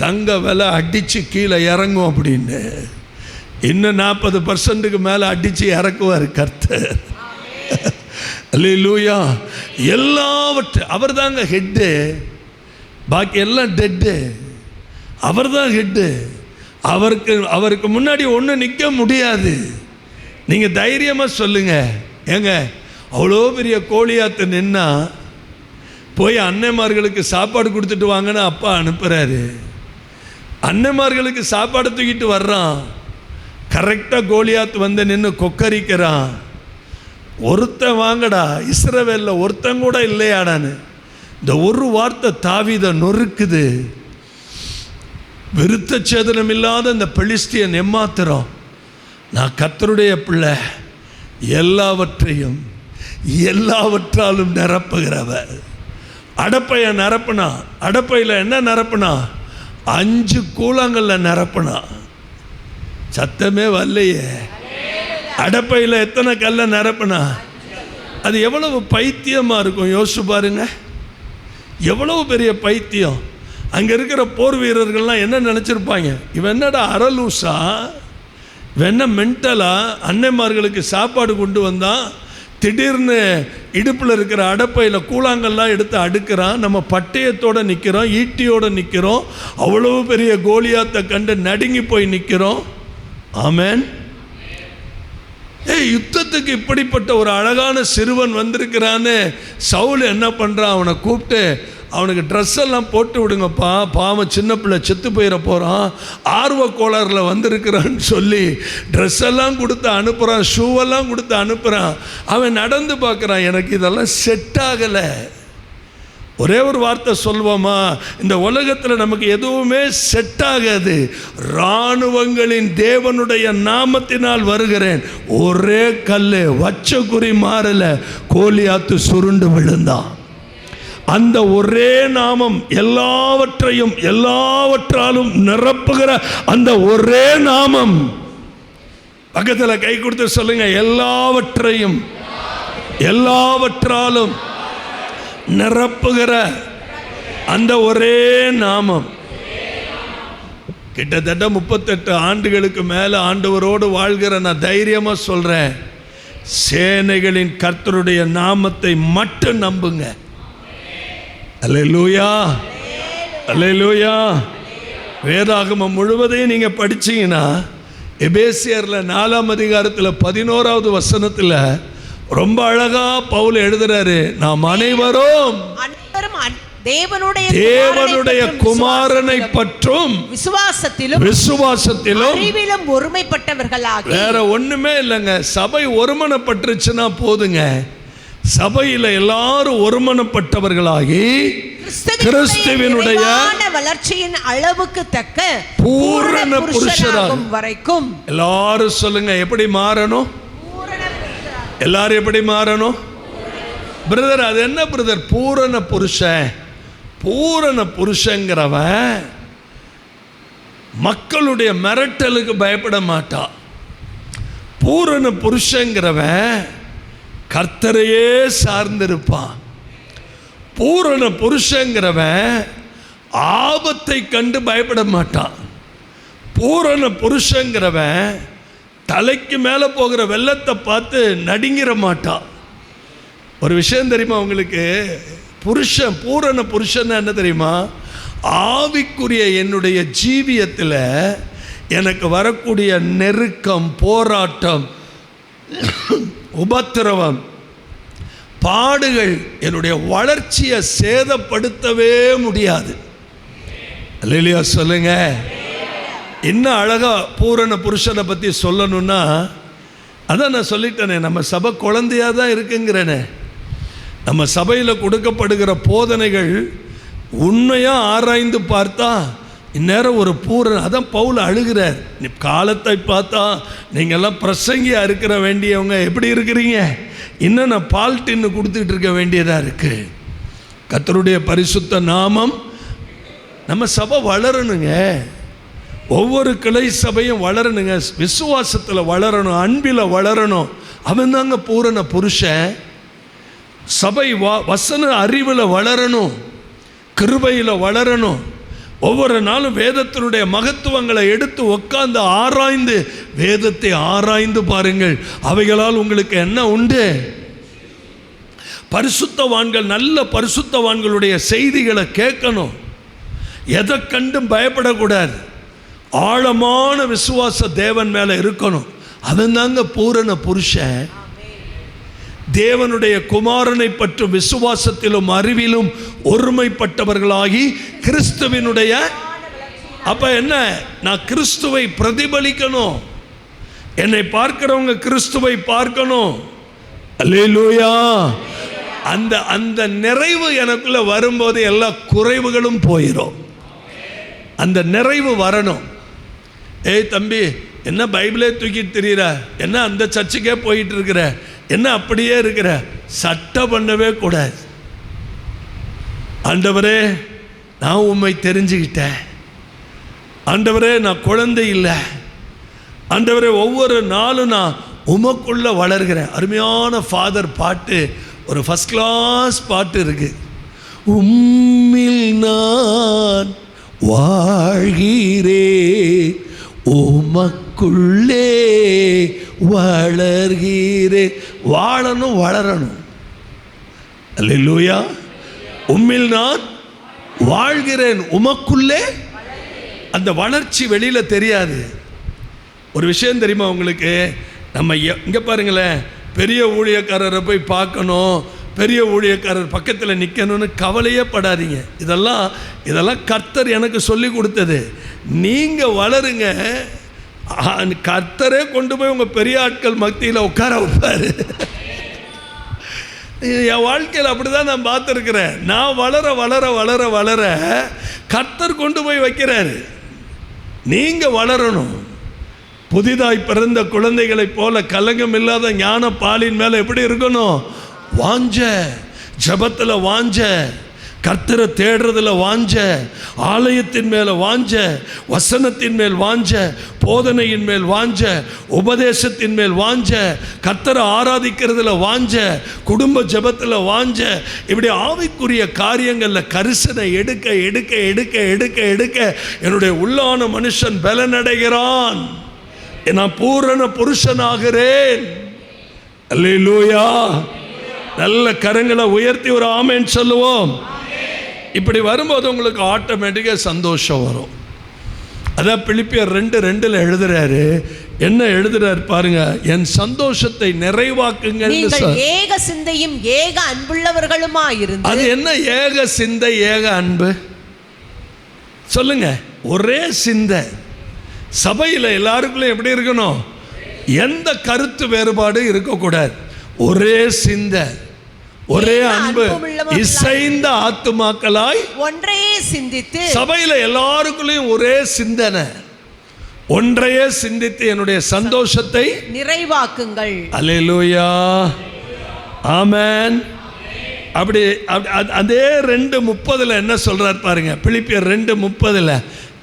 தங்க விலை அடித்து கீழே இறங்கும் அப்படின்னு. இன்னும் 40% மேலே அடித்து இறக்குவார் கர்த்தர். அல்லேலூயா. எல்லாவற்றையும் அவர் தாங்க ஹெட்டு, பாக்கி எல்லாம் டெட்டு. அவர் தான் ஹெட்டு. அவருக்கு முன்னாடி ஒன்றும் நிற்க முடியாது. நீங்கள் தைரியமாக சொல்லுங்க. ஏங்க, அவ்வளோ பெரிய கோலியாத்து நின்னா போய் அன்னைமார்களுக்கு சாப்பாடு கொடுத்துட்டு வாங்கன்னு அப்பா அனுப்புகிறாரு. அன்னைமார்களுக்கு சாப்பாடு தூக்கிட்டு வர்றான். கரெக்டாக கோலியாத்து வந்து நின்று கொக்கரிக்கிறான். ஒருத்தன் வாங்கடா, இஸ்ரவேலில் ஒருத்தன் கூட இல்லையாடான்னு. இந்த ஒரு வார்த்தை தாவீதை நொறுக்குது. விருத்த சேதனம் இல்லாத இந்த பெலிஸ்தியன் எம்மாத்திரம், நான் கர்த்தருடைய பிள்ளை, எல்லாவற்றையும் எல்லாவற்றாலும் நிரப்புகிறவர். அடப்பைய நிரப்புனா, அடப்பையில் என்ன நிரப்புனா? 5 கூழாங்கல்ல நிரப்புனா. சத்தமே வரலையே. அடப்பையில் எத்தனை கல்லை நிரப்புனா? அது எவ்வளவு பைத்தியமாக இருக்கும் யோசிச்சு பாருங்க. எவ்வளவு பெரிய பைத்தியம். அங்கே இருக்கிற போர் வீரர்கள்லாம் என்ன நினச்சிருப்பாங்க? இவன் என்னடா அரலூசா, இவன் என்ன மென்டலா? அன்னைமார்களுக்கு சாப்பாடு கொண்டு வந்தான், திடீர்னு இடுப்பில் இருக்கிற அடப்பையில் கூழாங்கல்லாம் எடுத்து அடுக்கிறான். நம்ம பட்டயத்தோடு நிற்கிறோம், ஈட்டியோடு நிற்கிறோம். அவ்வளவு பெரிய கோலியாத்தை கண்டு நடுங்கி போய் நிற்கிறோம். ஆமென். யுத்தத்துக்கு இப்படிப்பட்ட ஒரு அழகான சிறுவன் வந்திருக்கிறான்னு சவுல் என்ன பண்ணுறான்? அவனை கூப்பிட்டு, அவனுக்கு ட்ரெஸ் எல்லாம் போட்டு விடுங்கப்பா, பாவம் சின்ன பிள்ளை செத்து போயிட போகிறான், ஆர்வ கோளாறில் வந்திருக்கிறான்னு சொல்லி ட்ரெஸ் எல்லாம் கொடுத்து அனுப்புகிறான், ஷூவெல்லாம் கொடுத்து அனுப்புகிறான். அவன் நடந்து பார்க்குறான், எனக்கு இதெல்லாம் செட் ஆகலை. ஒரே ஒரு வார்த்தை சொல்வோமா? இந்த உலகத்தில் நமக்கு எதுவுமே செட் ஆகாது. இராணுவங்களின் தேவனுடைய நாமத்தினால் வருகிறேன். ஒரே கல்லு வச்ச குறி மாறல, கோலியாத்து சுருண்டு விழுந்தான். அந்த ஒரே நாமம் எல்லாவற்றையும் எல்லாவற்றாலும் நிரப்புகிற அந்த ஒரே நாமம். பக்கத்தில் கை கொடுத்து சொல்லுங்க, எல்லாவற்றையும் எல்லாவற்றாலும் நிரப்புகிற அந்த ஒரே நாமம். கிட்டத்தட்ட 38 ஆண்டுகளுக்கு மேலே ஆண்டவரோடு வாழ்கிற நான் தைரியமாக சொல்கிறேன், சேனைகளின் கர்த்தருடைய நாமத்தை மட்டும் நம்புங்க. அல்லேலூயா, அல்லேலூயா. வேதாகமம் முழுவதையும் நீங்கள் படிச்சீங்கன்னா, எபேசியரில் 4ஆம் அதிகாரத்தில் 11வது வசனத்தில் ரொம்ப அழகா பவுல் எழுதுறாரு, நாம் அனைவரும் தேவனுடைய குமாரனை பற்றும் விசுவாசத்திலும்
அறிவிலும் ஒருமைப்பட்டவர்களாகி.
வேற ஒண்ணுமே இல்லைங்க. சபை ஒருமனப்பட்டுருச்சுன்னா போதுங்க. சபையில் எல்லாரும் ஒருமனப்பட்டவர்களாகி கிறிஸ்துவினுடைய
வளர்ச்சியின் அளவுக்கு தக்க
பூரண புருஷராகும்
வரைக்கும்.
எல்லாரும் சொல்லுங்க, எப்படி மாறணும்? எல்லாரும் எப்படி மாறணும்? பிரதர், அது என்ன பிரதர் பூரண புருஷன்? பூரண புருஷங்கிறவன் மக்களுடைய மிரட்டலுக்கு பயப்பட மாட்டான். பூரண புருஷங்கிறவன் கர்த்தரையே சார்ந்திருப்பான். பூரண புருஷங்கிறவன் ஆபத்தை கண்டு பயப்பட மாட்டான். பூரண புருஷங்கிறவன் தலைக்கு மேலே போகிற வெள்ளத்தை பார்த்து நடுங்கிற மாட்டான். ஒரு விஷயம் தெரியுமா உங்களுக்கு? புருஷன், பூரண புருஷன் என்ன தெரியுமா? ஆவிக்குரிய என்னுடைய ஜீவியத்தில் எனக்கு வரக்கூடிய நெருக்கம், போராட்டம், உபத்திரவம், பாடுகள் என்னுடைய வளர்ச்சியை சேதப்படுத்தவே முடியாது. அல்லேலூயா சொல்லுங்க. இன்னும் அழகா பூரண புருஷனை பற்றி சொல்லணும்னா, அதான் நான் சொல்லிட்டேனே, நம்ம சபை குழந்தையாக தான் இருக்குங்கிறேனே. நம்ம சபையில் கொடுக்கப்படுகிற போதனைகள் உண்மையாக ஆராய்ந்து பார்த்தா இந்நேரம் ஒரு அதான் பவுல் அழுகிறார். காலத்தை பார்த்தா நீங்கள்லாம் பிரசங்கியாக இருக்கிற வேண்டியவங்க எப்படி இருக்கிறீங்க, இன்னும் நான் பால் டின்னு கொடுத்துட்டு இருக்க வேண்டியதாக இருக்குது. கர்த்தருடைய பரிசுத்த நாமம். நம்ம சபை வளரணுங்க, ஒவ்வொரு கிளை சபையும் வளரணுங்க, விசுவாசத்தில் வளரணும், அன்பில் வளரணும். அவன் தாங்க பூரண புருஷன். சபை வசன அறிவில் வளரணும், கிருபையில் வளரணும். ஒவ்வொரு நாளும் வேதத்தினுடைய மகத்துவங்களை எடுத்து உட்கார்ந்து ஆராய்ந்து, வேதத்தை ஆராய்ந்து பாருங்கள். அவைகளால் உங்களுக்கு என்ன உண்டு? பரிசுத்தவான்கள், நல்ல பரிசுத்தவான்களுடைய செய்திகளை கேட்கணும். எதை கண்டும் பயப்படக்கூடாது. ஆழமான விசுவாச தேவன் மேலே இருக்கணும். அவன் தாங்க பூரண புருஷன். தேவனுடைய குமாரனை பற்றும் விசுவாசத்திலும் அறிவிலும் ஒருமைப்பட்டவர்களாகி கிறிஸ்துவினுடைய, அப்ப என்ன, நான் கிறிஸ்துவை பிரதிபலிக்கணும். என்னை பார்க்கிறவங்க கிறிஸ்துவை பார்க்கணும். அல்லேலூயா. அந்த அந்த நிறைவு எனக்குள்ள வரும்போது எல்லா குறைவுகளும் போயிடும். அந்த நிறைவு வரணும். ஏய் தம்பி, என்ன பைபிளே தூக்கிட்டு தெரியுற, என்ன அந்த சர்ச்சுக்கே போயிட்டு இருக்கிற, என்ன அப்படியே இருக்கிற, சட்டம் பண்ணவே கூடாது. ஆண்டவரே நான் உம்மை தெரிஞ்சுக்கிட்டேன், ஆண்டவரே நான் குழந்தை இல்லை, ஆண்டவரே ஒவ்வொரு நாளும் நான் உமக்குள்ள வளர்கிறேன். அருமையான ஃபாதர் பாட்டு, ஒரு ஃபர்ஸ்ட் கிளாஸ் பாட்டு இருக்கு. உம்மில் நான் வாழ்கிறேன், உமக்குள்ளே வளர்கிறேன். வாழணும், வளரணும். அல்லேலூயா. உம்மில் நான் வாழ்கிறேன், உமக்குள்ளே. அந்த வளர்ச்சி வெளியில தெரியாது. ஒரு விஷயம் தெரியுமா உங்களுக்கு, நம்ம இங்கே பாருங்களேன், பெரிய ஊழியக்காரரை போய் பார்க்கணும், பெரிய ஊழியக்காரர் பக்கத்தில் நிற்கணும்னு கவலையே படாதீங்க. இதெல்லாம் கர்த்தர் எனக்கு சொல்லி கொடுத்தது. நீங்கள் வளருங்க, கர்த்தரே கொண்டு போய் உங்கள் பெரிய ஆட்கள் மத்தியில் உட்கார வைப்பார். என் வாழ்க்கையில் அப்படி தான் நான் பார்த்துருக்கிறேன். நான் வளர வளர வளர வளர கர்த்தர் கொண்டு போய் வைக்கிறாரு. நீங்கள் வளரணும். புதிதாய் பிறந்த குழந்தைகளைப் போல கலங்கம் இல்லாத ஞான பாலின் மேலே எப்படி இருக்கணும்? வாஞ்ச, ஜபத்தில் வாஞ்ச, கர்த்தரை தேடுறதுல வாஞ்ச, ஆலயத்தின் மேலே வாஞ்ச, வசனத்தின் மேல் வாஞ்ச, போதனையின் மேல் வாஞ்ச, உபதேசத்தின் மேல் வாஞ்ச, கர்த்தரை ஆராதிக்கிறதுல வாஞ்ச, குடும்ப ஜபத்தில் வாஞ்ச, இப்படி ஆவிக்குரிய காரியங்களில் கரிசனை எடுக்க எடுக்க எடுக்க எடுக்க எடுக்க என்னுடைய உள்ளான மனுஷன் பலனடைகிறான். நான் பூரண புருஷனாகிறேன். அல்லேலூயா. நல்ல கரங்களை உயர்த்தி ஒரு ஆமென் சொல்லுவோம். இப்படி வரும்போது உங்களுக்கு ஆட்டோமேட்டிக்காக சந்தோஷம் வரும். அதான் பிலிப்பியர் 2:2 எழுதுறாரு. என்ன எழுதுறாரு பாருங்க, என் சந்தோஷத்தை நிறைவாக்குங்கள்.
ஏக சிந்தையும் ஏக அன்புள்ளவர்களுமா இருந்து. அது
என்ன ஏக சிந்தை ஏக அன்பு சொல்லுங்க? ஒரே சிந்தை. சபையில் எல்லாருக்குள்ளும் எப்படி இருக்கணும்? எந்த கருத்து வேறுபாடு இருக்கக்கூடாது. ஒரே சிந்தை, ஒரே அன்பு, இசைந்த ஆத்துமாக்களாய் ஒன்றையே சிந்தித்து. சபையில் எல்லாருக்குள்ளேயும் ஒரே சிந்தனை, ஒன்றையே சிந்தித்து என்னுடைய சந்தோஷத்தை நிறைவாக்குங்கள். அல்லேலூயா, ஆமென். அப்படி அதே 2:30 என்ன சொல்றார் பாருங்க. பிலிப்பியர் 2:30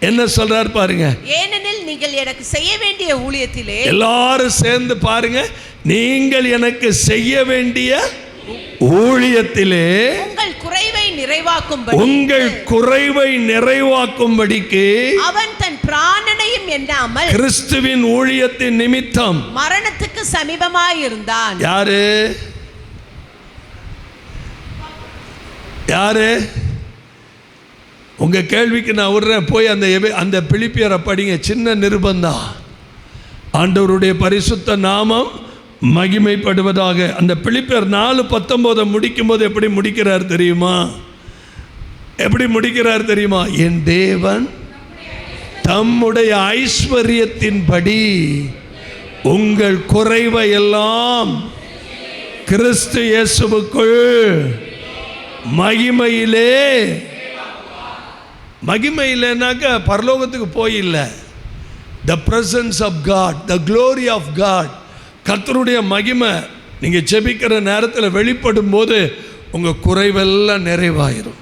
என்ன சொல்றார் பாருங்க.
ஏனெனில் நீங்கள் எனக்கு செய்ய வேண்டிய ஊழியத்திலே,
எல்லாரும் சேர்ந்து பாருங்க, நீங்கள் எனக்கு செய்ய வேண்டிய ஊழியத்திலே உங்கள் குறைவை நிறைவாக்கும்படிக்கு
அவன் தன் பிராணனையும் எண்ணாமல்
கிறிஸ்துவின் ஊழியத்தின் நிமித்தம்
மரணத்துக்கு சமீபமாயிருந்தான்.
யாரு யாரு? உங்க கேள்விக்கு நான் விடுறேன், போய் அந்த பிலிப்பியரை படிங்க. சின்ன நிருபந்தான். ஆண்டவருடைய பரிசுத்த நாமம் மகிமைப்படுவதாக. அந்த பிலிப்பியர் 4:19 முடிக்கும் போது எப்படி முடிக்கிறார் தெரியுமா? எப்படி முடிக்கிறார் தெரியுமா? என் தேவன் தம்முடைய ஐஸ்வர்யத்தின்படி உங்கள் குறைவை எல்லாம் கிறிஸ்து இயேசுவுக்குள் மகிமையிலேனாக்க பரலோகத்துக்கு போயில்லை. The presence of God, the glory of God, கர்த்தருடைய மகிமை நீங்கள் ஜெபிக்கிற நேரத்தில் வெளிப்படும் போது உங்கள் குறைவெல்லாம் நிறைவாயிரும்.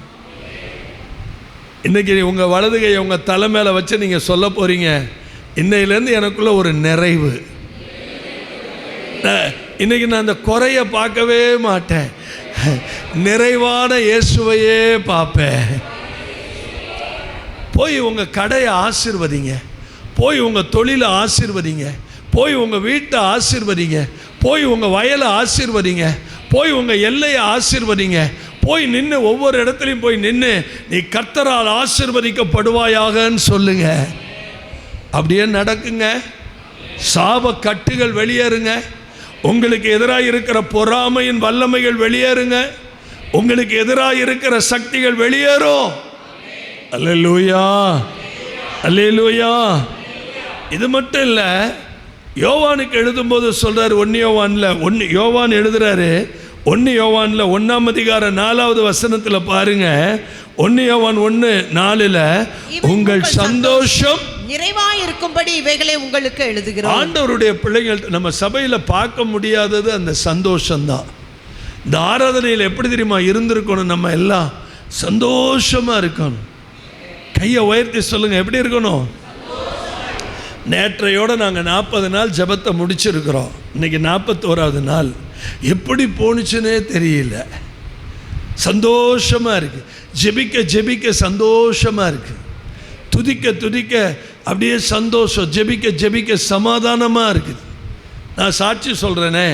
இன்றைக்கி உங்கள் வலதுகையை உங்கள் தலை மேலே வச்சு நீங்கள் சொல்ல போகிறீங்க, இன்னையிலேருந்து எனக்குள்ள ஒரு நிறைவு. இன்றைக்கி நான் அந்த குறையை பார்க்கவே மாட்டேன், நிறைவான இயேசுவையே பார்ப்பேன். போய் உங்கள் கடையை ஆசீர்வதிங்க, போய் உங்கள் தொழிலை ஆசீர்வதிங்க, போய் உங்கள் வீட்டை ஆசீர்வதிங்க, போய் உங்கள் வயலை ஆசீர்வதிங்க, போய் உங்கள் எல்லையை ஆசீர்வதிங்க. போய் நின்று ஒவ்வொரு இடத்துலையும் போய் நின்று நீ கர்த்தரால் ஆசீர்வதிக்கப்படுவாயாகன்னு சொல்லுங்க. அப்படியே நடக்குங்க. சாப கட்டுகள் வெளியேறுங்க. உங்களுக்கு எதிராக இருக்கிற பொறாமையின் வல்லமைகள் வெளியேறுங்க. உங்களுக்கு எதிராக இருக்கிற சக்திகள் வெளியேறும். அல்லேலூயா, அல்லேலூயா. இது மட்டும் இல்லை, யோவானுக்கு எழுதும்போது சொல்கிறார், யோவான் எழுதுறாரு, 1 யோவானில் 1ஆம் அதிகாரம் 4வது வசனத்தில் பாருங்க. 1 யோவான் 1:4 உங்கள் சந்தோஷம்
நிறைவாயிருக்கும்படி இவைகளை உங்களுக்கு எழுதுகிறோம்.
ஆண்டவருடைய பிள்ளைகள் நம்ம சபையில் பார்க்க முடியாதது அந்த சந்தோஷம்தான். இந்த ஆராதனையில் எப்படி தெரியுமா இருந்திருக்கணும்? நம்ம எல்லாம் சந்தோஷமாக இருக்கணும். கையை உயர்த்தி சொல்லுங்க, எப்படி இருக்கணும்? நேற்றையோடு நாங்கள் 40 நாள் ஜெபத்தை முடிச்சிருக்கிறோம். இன்றைக்கி 41வது நாள். எப்படி போணுச்சுன்னே தெரியல. சந்தோஷமாக இருக்குது. ஜெபிக்க ஜெபிக்க சந்தோஷமாக இருக்குது. துதிக்க துதிக்க அப்படியே சந்தோஷம். ஜெபிக்க ஜெபிக்க சமாதானமாக இருக்குது. நான் சாட்சி சொல்கிறேனே,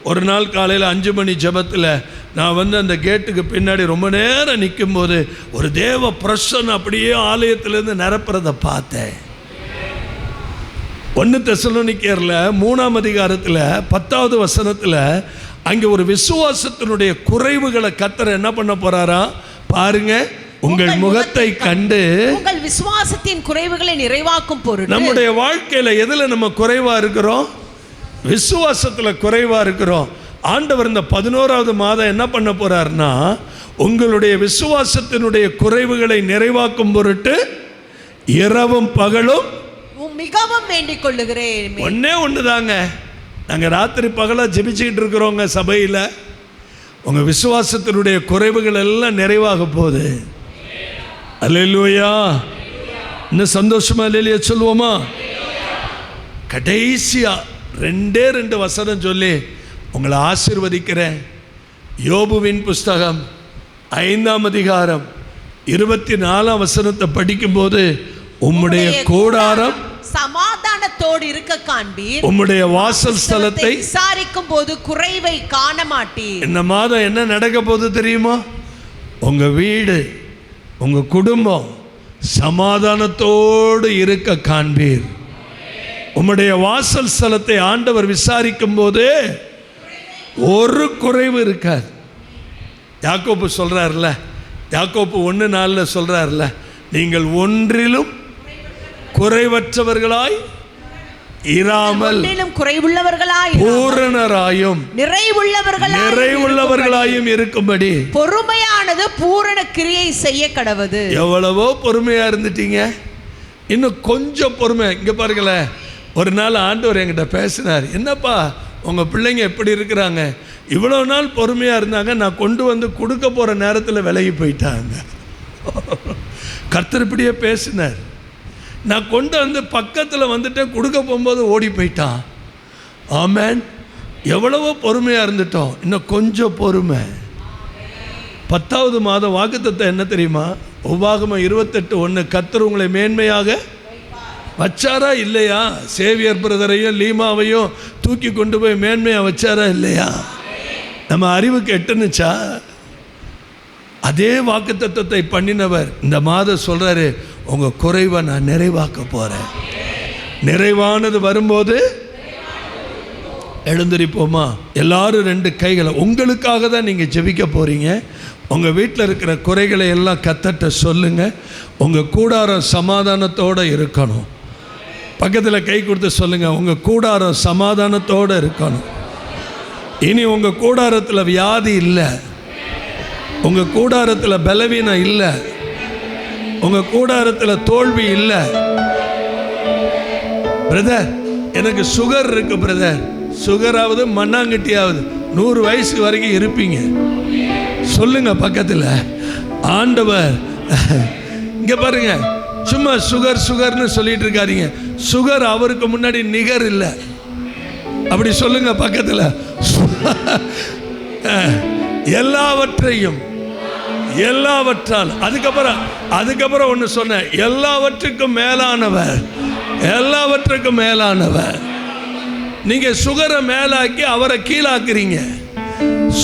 ஒரு நாள் காலையில் 5 மணி ஜெபத்தில் நான் அந்த கேட்டுக்கு பின்னாடி ரொம்ப நேரம் நிற்கும்போது ஒரு தேவ பிரசன்னம் அப்படியே ஆலயத்திலேருந்து நிரப்புறதை பார்த்தேன். 1 தெசலோனிக்கேயரில் 3ஆம் அதிகாரத்தில் 10வது வசனத்தில் அங்கே ஒரு விசுவாசத்தினுடைய குறைவுகளை கர்த்தர் என்ன பண்ண போறாரா பாருங்க. உங்கள் முகத்தை கண்டு
உங்கள் விசுவாசத்தின் குறைவுகளை நிறைவாக்கும் பொருட்டு.
நம்முடைய வாழ்க்கையில் எதில் நம்ம குறைவா இருக்கிறோம்? விசுவாசத்தில் குறைவா இருக்கிறோம். ஆண்டவர் இந்த 11வது மாதம் என்ன பண்ண போறாருன்னா, உங்களுடைய விசுவாசத்தினுடைய குறைவுகளை நிறைவாக்கும் பொருட்டு இரவும் பகலும்
மிகவும் வேண்டிக் கொள்ளுகிறேன்.
ஒன்று தாங்க, நாங்கள் ராத்திரி பகலாக ஜெபிச்சுக்கிட்டு இருக்கிறோங்க சபையில். உங்கள் விசுவாசத்தினுடைய குறைவுகள் எல்லாம் நிறைவாக போகுது. அல்லேலூயா. இன்னும் சந்தோஷமா அல்லேலூயா சொல்லுவோமா? கடைசியாக 2 வசனம் சொல்லி உங்களை ஆசீர்வதிக்கிறேன். யோபுவின் புஸ்தகம் 5ஆம் அதிகாரம் 24ஆம் வசனத்தை படிக்கும்போது, உம்முடைய கூடாரம்
சமாதானத்தோடு இருக்க காண்பீர்,
உம்முடைய வாசல் ஸ்தலத்தை
விசாரிக்கும் போது குறைவை காண மாட்டீர்.
இந்த மாதம் என்ன நடக்க போகுது தெரியுமா? உங்க வீடு, உங்க குடும்பம் சமாதானத்தோடு இருக்க காண்பீர். உம்முடைய வாசல் ஸ்தலத்தை ஆண்டவர் விசாரிக்கும் போது ஒரு குறைவு இருக்காது. யாக்கோப்பு சொல்றாருல, யாக்கோப்பு 1:4 சொல்றாருல, நீங்கள் ஒன்றிலும் குறைவற்றவர்களாய் இராமல்
குறைவுள்ளவர்களாய்
பூரணராயும் நிறைவுள்ளவர்களாயும் இருக்கும்படி
பொறுமையானது பூரண கிரியை செய்ய கடவது.
எவ்வளவோ பொறுமையா இருந்துட்டீங்க, இன்னும் கொஞ்சம் பொறுமை. இங்க பாருங்களேன், ஒரு நாள் ஆண்டவர் என்கிட்ட பேசினார். என்னப்பா உங்க பிள்ளைங்க எப்படி இருக்கிறாங்க? இவ்வளோ நாள் பொறுமையா இருந்தாங்க, நான் கொண்டு வந்து கொடுக்க போற நேரத்தில் விலகி போயிட்டாங்க. கர்த்தர் இப்படியே பேசினார். நான் கொண்டு வந்து பக்கத்தில் வந்துட்டு கொடுக்க போகும்போது ஓடி போயிட்டான். ஆமென். எவ்வளவோ பொறுமையாக இருந்துட்டோம், இன்னும் கொஞ்சம் பொறுமை. 10வது மாதம் வாக்குத்தத்தம் என்ன தெரியுமா? உபாகமம் 28:1 கர்த்தர் உங்களை மேன்மையாக வச்சாரா இல்லையா? சேவியர் பிரதரையும் லீமாவையும் தூக்கி கொண்டு போய் மேன்மையாக வச்சாரா இல்லையா? நம்ம அறிவுக்கு எட்டுனுச்சா? அதே வாக்குத்தத்தத்தை பண்ணினவர் இந்த மாதம் சொல்றாரு, உங்க குறைவை நான் நிறைவாக்க போறேன். நிறைவானது வரும்போது எழுந்திருப்போமா? எல்லாரும் 2 கைகளை. உங்களுக்காக தான் நீங்க ஜெபிக்க போறீங்க. உங்க வீட்டில் இருக்கிற குறைகளை எல்லாம் கர்த்தர்ட்ட சொல்லுங்க. உங்க கூடாரம் சமாதானத்தோடு இருக்கணும். பக்கத்தில் கை கொடுத்து சொல்லுங்க, உங்க கூடாரம் சமாதானத்தோடு இருக்கணும். இனி உங்க கூடாரத்தில் வியாதி இல்லை, உங்க கூடாரத்தில் பலவீனம் இல்லை, உங்க கூடாரத்தில் தோல்வி இல்லை. பிரதர், எனக்கு சுகர் இருக்கு பிரதர். சுகராவது மண்ணாங்கட்டியாவது 100 வயசு வரைக்கும் இருப்பீங்க. சொல்லுங்க பக்கத்தில், ஆண்டவர் இங்க பாருங்க, சும்மா சுகர் சுகர்னு சொல்லிட்டு இருக்காதீங்க. சுகர் அவருக்கு முன்னாடி நிகர் இல்லை. அப்படி சொல்லுங்க பக்கத்தில். எல்லாவற்றையும் எல்லாவற்றால் அதுக்கப்புறம் ஒன்று சொன்ன, எல்லாவற்றுக்கும் மேலானவர், எல்லாவற்றுக்கும் மேலானவர். நீங்க சுகரை மேலாக்கி அவரை கீழாக்குறீங்க.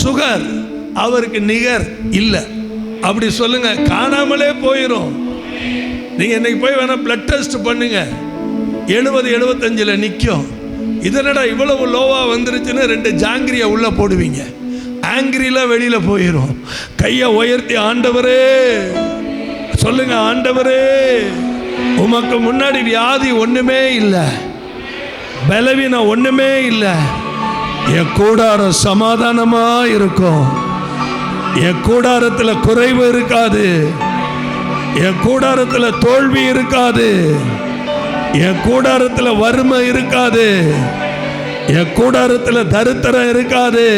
சுகர் அவருக்கு நிகர் இல்லை. அப்படி சொல்லுங்க, காணாமலே போயிடும். நீங்க இன்னைக்கு போய் வேணா பிளட் டெஸ்ட் பண்ணுங்க, 70-75 நிற்கும். இதனடா இவ்வளவு லோவா வந்துருச்சுன்னு 2 ஜாங்கிரியை உள்ள போடுவீங்க. ஆங்கிரிலாம் வெளியில போயிடும். கையை உயர்த்தி, ஆண்டவரே சொல்லுங்க, ஆண்டவரே உமக்கு முன்னாடி வியாதி ஒண்ணுமே இல்லை, பலவீனம் ஒண்ணுமே இல்லை. என் கூடாரம் சமாதானமா இருக்கும். என் கூடாரத்தில் குறைவு இருக்காது, என் கூடாரத்தில் தோல்வி இருக்காது, என் கூடாரத்தில் வறுமை இருக்காது, என் கூடாரத்தில் தரித்திரம் இருக்காது.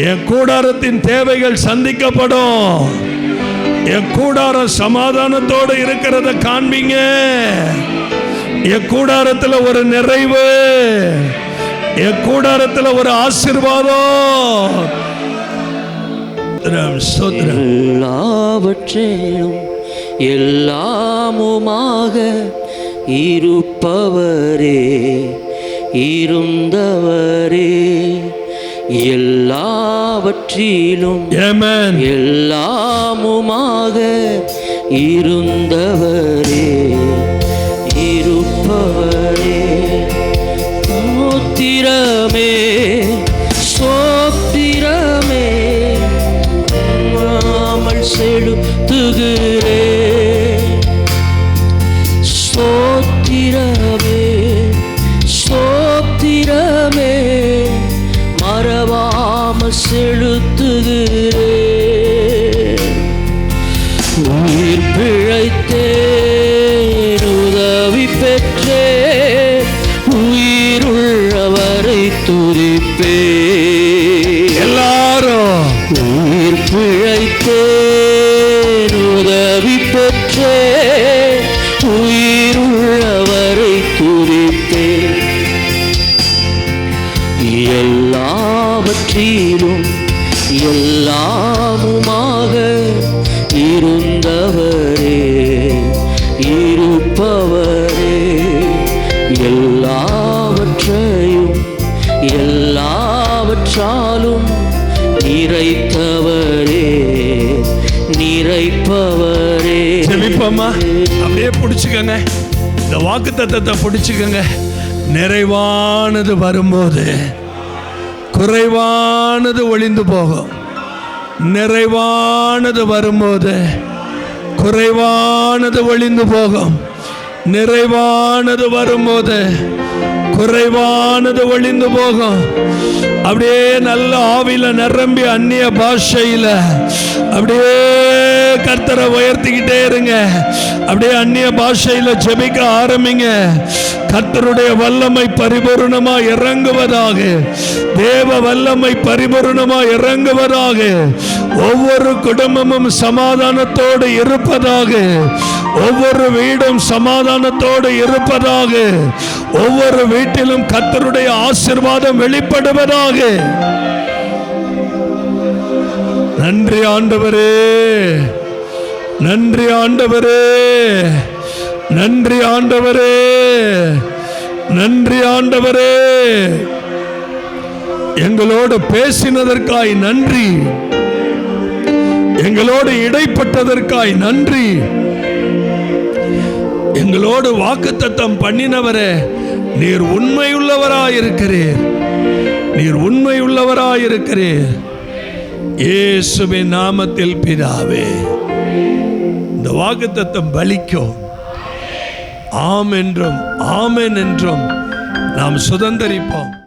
என் கூடாரத்தின் தேவைகள் சந்திக்கப்படும். என் கூடாரம் சமாதானத்தோடு இருக்கிறத காண்பீங்க. என் கூடாரத்தில் ஒரு நிறைவு, என் கூடாரத்தில் ஒரு ஆசீர்வாதம்.
எல்லாவற்றிலும் எல்லாமுமாக இருப்பவரே, இருந்தவரே, எல்லாவற்றிலும் எல்லாமுமாக இருந்தவரே, இருப்பவரே. சோத்திரமே சோத்திரமே நாமல் செலுத்துகிறே. சோத்திரமே சோத்திரமே மறவாமல் செலுத்துகிறே. உயிர் பிழைத்தேன், உதவி பெற்றேன், உயிருள்ளவரை துதிப்பே.
எல்லாரும்
உயிர் பிழைத்தேன், உதவி பெற்றேன், உயிருள்ளவரை துதிப்பே. எல்லாவற்றிலும் எல்லாமுமாக இருந்தவரே, இருப்பவரே, எல்லாவற்றையும் எல்லாவற்றாலும் நிறைத்தவரே, நிறைப்பவரே.
செபிப்போமா? அப்படியே பிடிச்சுக்கங்க, இந்த வாக்குத்தத்தத்தை பிடிச்சுக்கங்க. நிறைவானது வரும்போது குறைவானது ஒளிந்து போகும். நிறைவானது வரும்போது குறைவானது ஒளிந்து போகும். நிறைவானது வரும்போது குறைவானது ஒளிந்து போகும். அப்படியே நல்ல ஆவியில நிரம்பி அந்நிய பாஷையில அப்படியே கர்த்தரை உயர்த்திக்கிட்டே இருங்க. அப்படியே அந்நிய பாஷையில ஜெபிக்க ஆரம்பிங்க. கர்த்தருடைய வல்லமை பரிபூர்ணமா இறங்குவதாக, தேவ வல்லமை பரிபூர்ணமா இறங்குவதாக. ஒவ்வொரு குடும்பமும் சமாதானத்தோடு இருப்பதாக, ஒவ்வொரு வீடும் சமாதானத்தோடு இருப்பதாக, ஒவ்வொரு வீட்டிலும் கர்த்தருடைய ஆசீர்வாதம் வெளிப்படுவதாக. நன்றி ஆண்டவரே, நன்றி ஆண்டவரே, நன்றி ஆண்டவரே, நன்றி ஆண்டவரே. எங்களோடு பேசினதற்காய் நன்றி, எங்களோடு இடைப்பட்டதற்காய் நன்றி. எங்களோடு வாக்குத்தத்தம் பண்ணினவரே, நீர் உண்மையுள்ளவராயிருக்கிறீர், நீர் உண்மையுள்ளவராயிருக்கிறீர். இயேசுவின் நாமத்தில் பிதாவே, இந்த வாக்குத்தத்தம் பலிக்கும். ஆம் என்றும் ஆமென் என்றும் நாம் சுதந்தரிப்போம்.